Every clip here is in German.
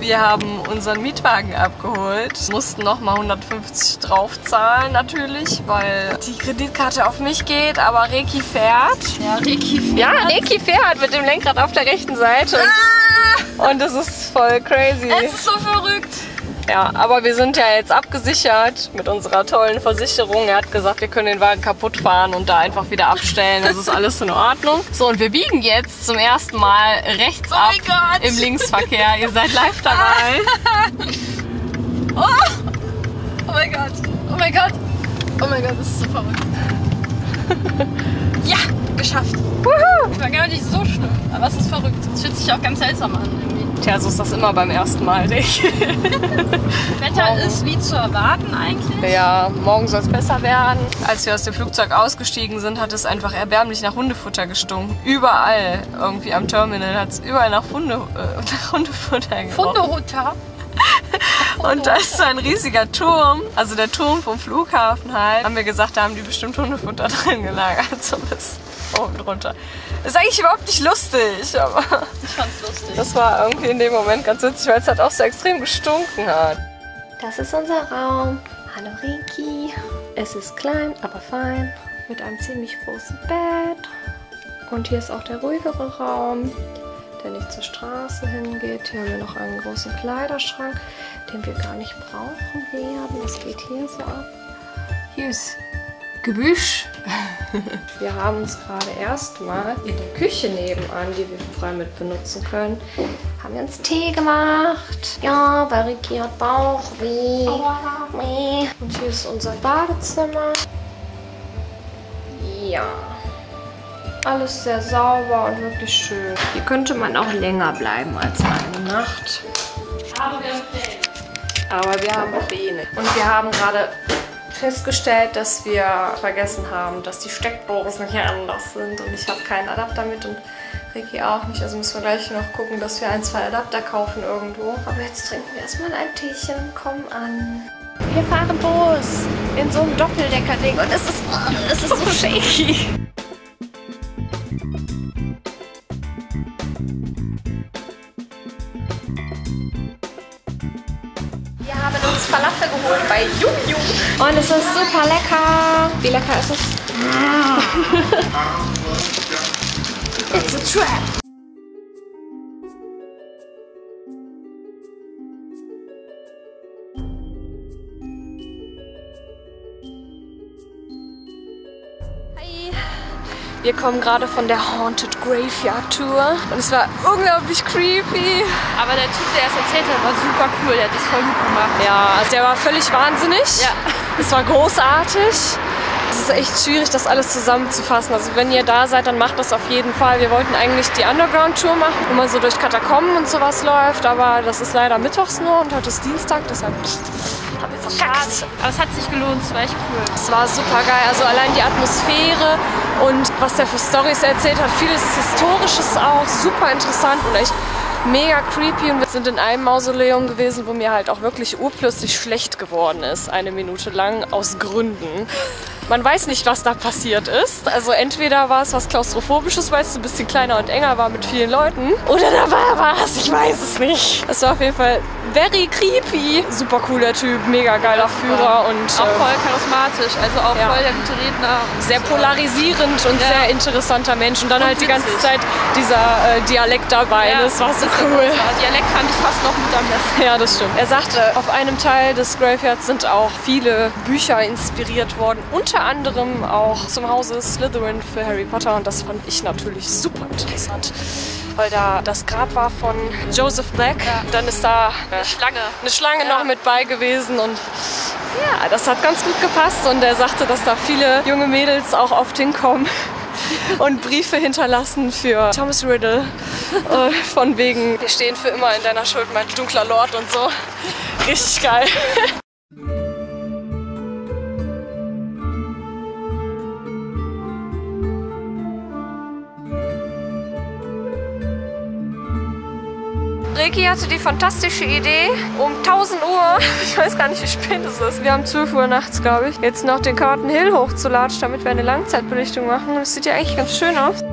Wir haben unseren Mietwagen abgeholt, mussten nochmal 150 draufzahlen natürlich, weil die Kreditkarte auf mich geht, aber Reki fährt. Ja, Reki fährt. Ja, Reki fährt mit dem Lenkrad auf der rechten Seite. Und das ist voll crazy. Es ist so verrückt. Ja, aber wir sind ja jetzt abgesichert mit unserer tollen Versicherung. Er hat gesagt, wir können den Wagen kaputt fahren und da einfach wieder abstellen. Das ist alles in Ordnung. So, und wir biegen jetzt zum ersten Mal rechts ab im Linksverkehr. Ihr seid live dabei. Oh mein Gott. Oh mein Gott. Oh mein Gott, das ist so verrückt. Ja, geschafft. Das war gar nicht so schlimm. Aber es ist verrückt. Es fühlt sich auch ganz seltsam an irgendwie. Tja, so ist das immer beim ersten Mal, nicht? Wetter ist wie zu erwarten eigentlich. Ja, morgen soll es besser werden. Als wir aus dem Flugzeug ausgestiegen sind, hat es einfach erbärmlich nach Hundefutter gestunken. Überall irgendwie am Terminal hat es überall nach Hundefutter gerochen. Hundefutter. Und da ist so ein riesiger Turm, also der Turm vom Flughafen halt. Haben wir gesagt, da haben die bestimmt Hundefutter drin gelagert, so bis oben drunter. Ist eigentlich überhaupt nicht lustig, aber Ich fand's lustig. das war irgendwie in dem Moment ganz witzig, weil es halt auch so extrem gestunken hat. Das ist unser Raum. Hallo Reki. Es ist klein, aber fein, mit einem ziemlich großen Bett. Und hier ist auch der ruhigere Raum, der nicht zur Straße hingeht. Hier haben wir noch einen großen Kleiderschrank, den wir gar nicht brauchen werden. Das geht hier so ab. Hier ist Gebüsch. Wir haben uns gerade erstmal in der Küche nebenan, die wir frei mit benutzen können, haben wir uns Tee gemacht. Ja, weil Reki hat Bauchweh. Und hier ist unser Badezimmer. Ja. Alles sehr sauber und wirklich schön. Hier könnte man auch länger bleiben als eine Nacht. Aber wir haben Pläne. Und wir haben gerade festgestellt, dass wir vergessen haben, dass die Steckdosen hier anders sind. Und ich habe keinen Adapter mit und Reki auch nicht. Also müssen wir gleich noch gucken, dass wir 1, 2 Adapter kaufen irgendwo. Aber jetzt trinken wir erstmal ein Teechen. Komm an. Wir fahren Bus in so einem Doppeldecker-Ding und es ist so shaky. Wir haben uns Falafel geholt bei Yum Yum. Und es ist super lecker. Wie lecker ist es? It's a trap. Wir kommen gerade von der Haunted Graveyard Tour und es war unglaublich creepy. Aber der Typ, der es erzählt hat, war super cool. Der hat das voll gut gemacht. Ja, also der war völlig wahnsinnig. Ja. Es war großartig. Es ist echt schwierig, das alles zusammenzufassen. Also wenn ihr da seid, dann macht das auf jeden Fall. Wir wollten eigentlich die Underground-Tour machen, wo man so durch Katakomben und sowas läuft. Aber das ist leider mittwochs nur und heute ist Dienstag, deshalb haben wir verkackt. Aber es hat sich gelohnt, es war echt cool. Es war super geil, also allein die Atmosphäre und was der für Storys erzählt hat, vieles Historisches auch, super interessant und echt mega creepy. Und wir sind in einem Mausoleum gewesen, wo mir halt auch wirklich urplötzlich schlecht geworden ist, 1 Minute lang, aus Gründen. Man weiß nicht, was da passiert ist. Also entweder war es was Klaustrophobisches, weil es ein bisschen kleiner und enger war mit vielen Leuten. Oder da war was, ich weiß es nicht. Es war auf jeden Fall very creepy. Super cooler Typ, mega geiler Führer und auch voll charismatisch, also auch voll der gute Redner. Sehr polarisierend und sehr interessanter Mensch. Und dann halt die ganze Zeit dieser Dialekt dabei. Ja, das war so cool. Dialekt fand ich fast noch mit am besten. Ja, das stimmt. Er sagte, auf einem Teil des Graveyards sind auch viele Bücher inspiriert worden. Unter anderem auch zum Hause Slytherin für Harry Potter. Und das fand ich natürlich super interessant. Weil da das Grab war von Joseph Black. Ja. Dann ist da eine Schlange noch mit bei gewesen. Und ja, das hat ganz gut gepasst. Und er sagte, dass da viele junge Mädels auch oft hinkommen und Briefe hinterlassen für Thomas Riddle. Von wegen, wir stehen für immer in deiner Schuld, mein dunkler Lord und so. Richtig geil. Reki hatte die fantastische Idee, um 1000 Uhr, ich weiß gar nicht, wie spät es ist, wir haben 12 Uhr nachts, glaube ich, jetzt noch den Cotton Hill hochzulatschen, damit wir eine Langzeitbelichtung machen. Das sieht ja eigentlich ganz schön aus.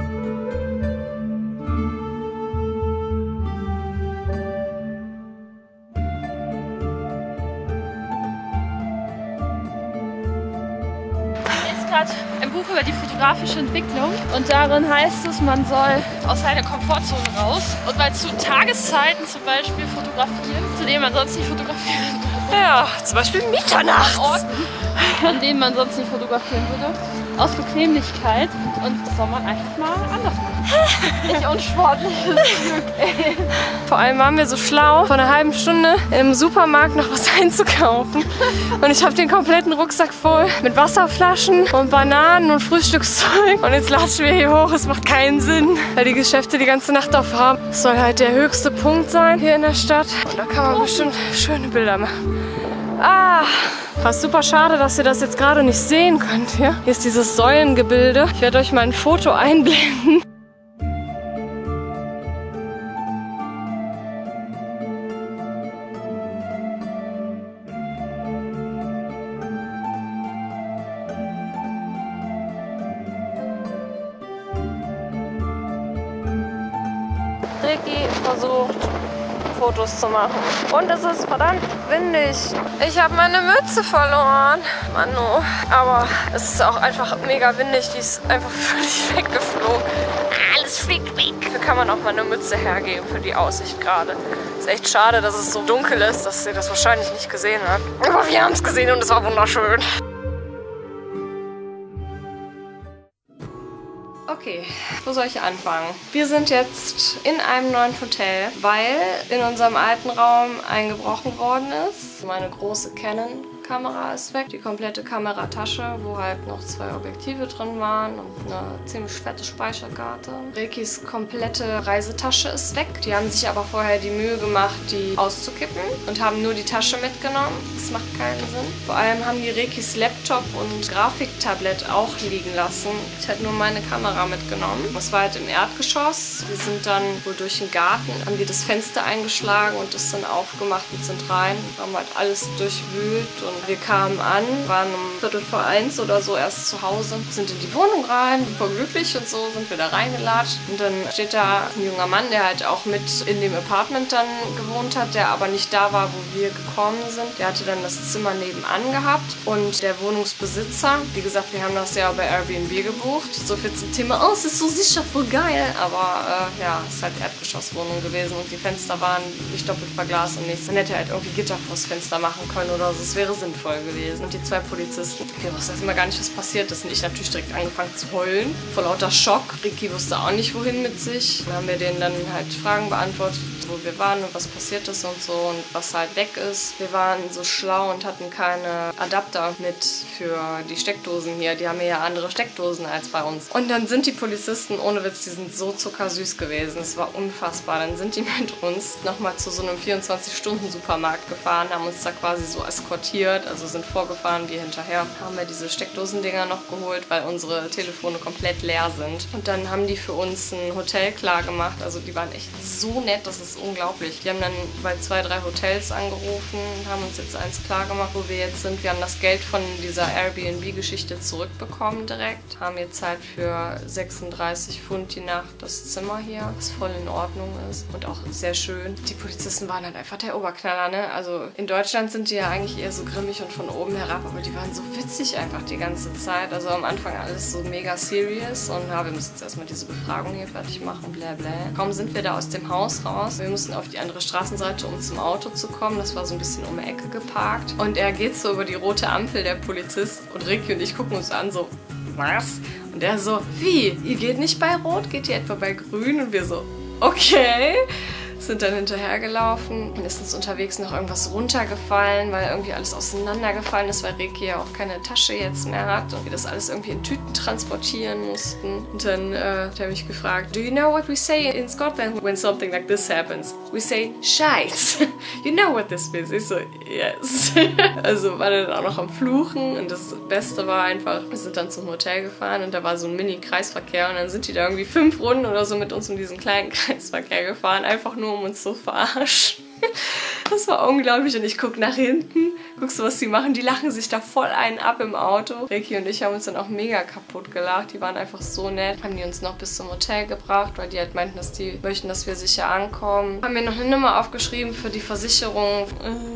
hat ein Buch über die fotografische Entwicklung und darin heißt es, man soll aus seiner Komfortzone raus und mal zu Tageszeiten zum Beispiel fotografieren, zu denen man sonst nicht fotografieren würde. Ja, zum Beispiel Mitternacht. An Orten, an denen man sonst nicht fotografieren würde. Aus Bequemlichkeit. Und das soll man einfach mal anders machen. Nicht unsportliches Glück, ey. Vor allem waren wir so schlau, vor einer halben Stunde im Supermarkt noch was einzukaufen. Und ich habe den kompletten Rucksack voll mit Wasserflaschen und Bananen und Frühstückszeug. Und jetzt latschen wir hier hoch. Es macht keinen Sinn, weil die Geschäfte die ganze Nacht auf haben. Es soll halt der höchste Punkt sein hier in der Stadt. Und da kann man bestimmt schöne Bilder machen. Ah, fast super schade, dass ihr das jetzt gerade nicht sehen könnt. Hier ist dieses Säulengebilde. Ich werde euch mal ein Foto einblenden. Ricky versucht, Fotos zu machen. Und es ist verdammt windig. Ich habe meine Mütze verloren. Manu. Aber es ist auch einfach mega windig. Die ist einfach völlig weggeflogen. Alles fliegt weg. Dafür kann man auch mal eine Mütze hergeben für die Aussicht gerade. Ist echt schade, dass es so dunkel ist, dass ihr das wahrscheinlich nicht gesehen habt. Aber wir haben es gesehen und es war wunderschön. Okay, wo soll ich anfangen? Wir sind jetzt in einem neuen Hotel, weil in unserem alten Raum eingebrochen worden ist. Meine große Canon-Kamera ist weg. Die komplette Kameratasche, wo halt noch 2 Objektive drin waren und eine ziemlich fette Speicherkarte. Rekis komplette Reisetasche ist weg. Die haben sich aber vorher die Mühe gemacht, die auszukippen und haben nur die Tasche mitgenommen. Das macht keinen Sinn. Vor allem haben die Rekis Laptop und Grafiktablett auch liegen lassen. Ich hatte nur meine Kamera mitgenommen. Das war halt im Erdgeschoss. Wir sind dann wohl durch den Garten, haben wir das Fenster eingeschlagen und das dann aufgemacht und sind rein. Haben halt alles durchwühlt und wir kamen an, waren um 1:45 oder so erst zu Hause, sind in die Wohnung rein, super glücklich und so, sind wir da reingelatscht. Und dann steht da ein junger Mann, der halt auch mit in dem Apartment dann gewohnt hat, der aber nicht da war, wo wir gekommen sind. Der hatte dann das Zimmer nebenan gehabt und der Wohnungsbesitzer, wie gesagt, wir haben das ja bei Airbnb gebucht. So viel zum Thema, oh, es ist so sicher, voll geil. Aber ja, es ist halt Erdgeschosswohnung gewesen und die Fenster waren nicht doppelt verglast und nichts. Dann hätte er halt irgendwie Gitter vors Fenster machen können oder so. Es wäre sinnvoll gewesen. Und die 2 Polizisten, wir wussten erstmal gar nicht, was passiert ist. Und ich natürlich direkt angefangen zu heulen. Vor lauter Schock. Ricky wusste auch nicht, wohin mit sich. Dann haben wir denen dann halt Fragen beantwortet, wo wir waren und was passiert ist und so und was halt weg ist. Wir waren so schlau und hatten keine Adapter mit für die Steckdosen hier. Die haben hier ja andere Steckdosen als bei uns. Und dann sind die Polizisten, ohne Witz, die sind so zuckersüß gewesen. Es war unfassbar. Dann sind die mit uns nochmal zu so einem 24-Stunden-Supermarkt gefahren, haben uns da quasi so eskortiert, also sind vorgefahren, wir hinterher. Haben wir diese Steckdosendinger noch geholt, weil unsere Telefone komplett leer sind. Und dann haben die für uns ein Hotel klar gemacht. Also die waren echt so nett, das ist unglaublich. Die haben dann bei 2, 3 Hotels angerufen, haben uns jetzt eins klar gemacht, wo wir jetzt sind. Wir haben das Geld von dieser Airbnb-Geschichte zurückbekommen direkt. Haben jetzt halt für 36 Pfund die Nacht das Zimmer hier, was voll in Ordnung ist und auch sehr schön. Die Polizisten waren halt einfach der Oberknaller, ne? Also in Deutschland sind die ja eigentlich eher so grimmig und von oben herab, aber die waren so witzig einfach die ganze Zeit. Also am Anfang alles so mega serious und ja, wir müssen jetzt erstmal diese Befragung hier fertig machen, bla bla. Kaum sind wir da aus dem Haus raus. Wir mussten auf die andere Straßenseite, um zum Auto zu kommen. Das war so ein bisschen um die Ecke geparkt. Und er geht so über die rote Ampel, der Polizist, und Ricky und ich gucken uns an, so, was? Und er so, wie? Ihr geht nicht bei Rot? Geht ihr etwa bei Grün? Und wir so, okay. Sind dann hinterhergelaufen. Dann ist uns unterwegs noch irgendwas runtergefallen, weil irgendwie alles auseinandergefallen ist, weil Ricky ja auch keine Tasche jetzt mehr hat und wir das alles irgendwie in Tüten transportieren mussten. Und dann hat er mich gefragt, do you know what we say in Scotland when something like this happens? We say, Scheiß. You know what this is? Ich so, yes. Also war er dann auch noch am Fluchen und das Beste war einfach, wir sind dann zum Hotel gefahren und da war so ein Mini-Kreisverkehr und dann sind die da irgendwie 5 Runden oder so mit uns um diesen kleinen Kreisverkehr gefahren, einfach nur um uns zu verarschen. Das war unglaublich und ich gucke nach hinten, guckst du, was die machen? Die lachen sich da voll einen ab im Auto. Ricky und ich haben uns dann auch mega kaputt gelacht. Die waren einfach so nett. Haben die uns noch bis zum Hotel gebracht, weil die halt meinten, dass die möchten, dass wir sicher ankommen. Haben mir noch eine Nummer aufgeschrieben für die Versicherung.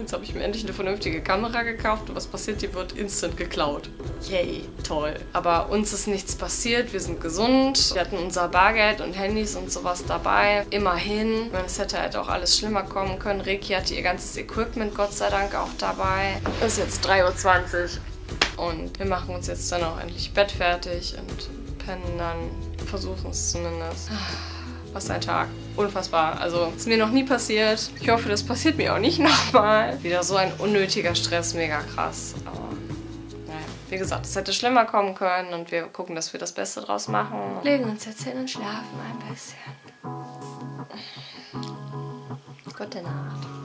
Jetzt habe ich mir endlich eine vernünftige Kamera gekauft und was passiert? Die wird instant geklaut. Yay, toll. Aber uns ist nichts passiert, wir sind gesund. Wir hatten unser Bargeld und Handys und sowas dabei. Immerhin. Es hätte halt auch alles schlimmer kommen können. Ricky hatte ihr ganzes Equipment Gott sei Dank auch dabei. Es ist jetzt 3:20 Uhr und wir machen uns jetzt dann auch endlich Bett fertig und pennen dann. Versuchen es zumindest. Was ein Tag. Unfassbar. Also, ist mir noch nie passiert. Ich hoffe, das passiert mir auch nicht nochmal. Wieder so ein unnötiger Stress, mega krass. Aber naja, wie gesagt, es hätte schlimmer kommen können und wir gucken, dass wir das Beste draus machen. Legen uns jetzt hin und schlafen ein bisschen. Gute Nacht.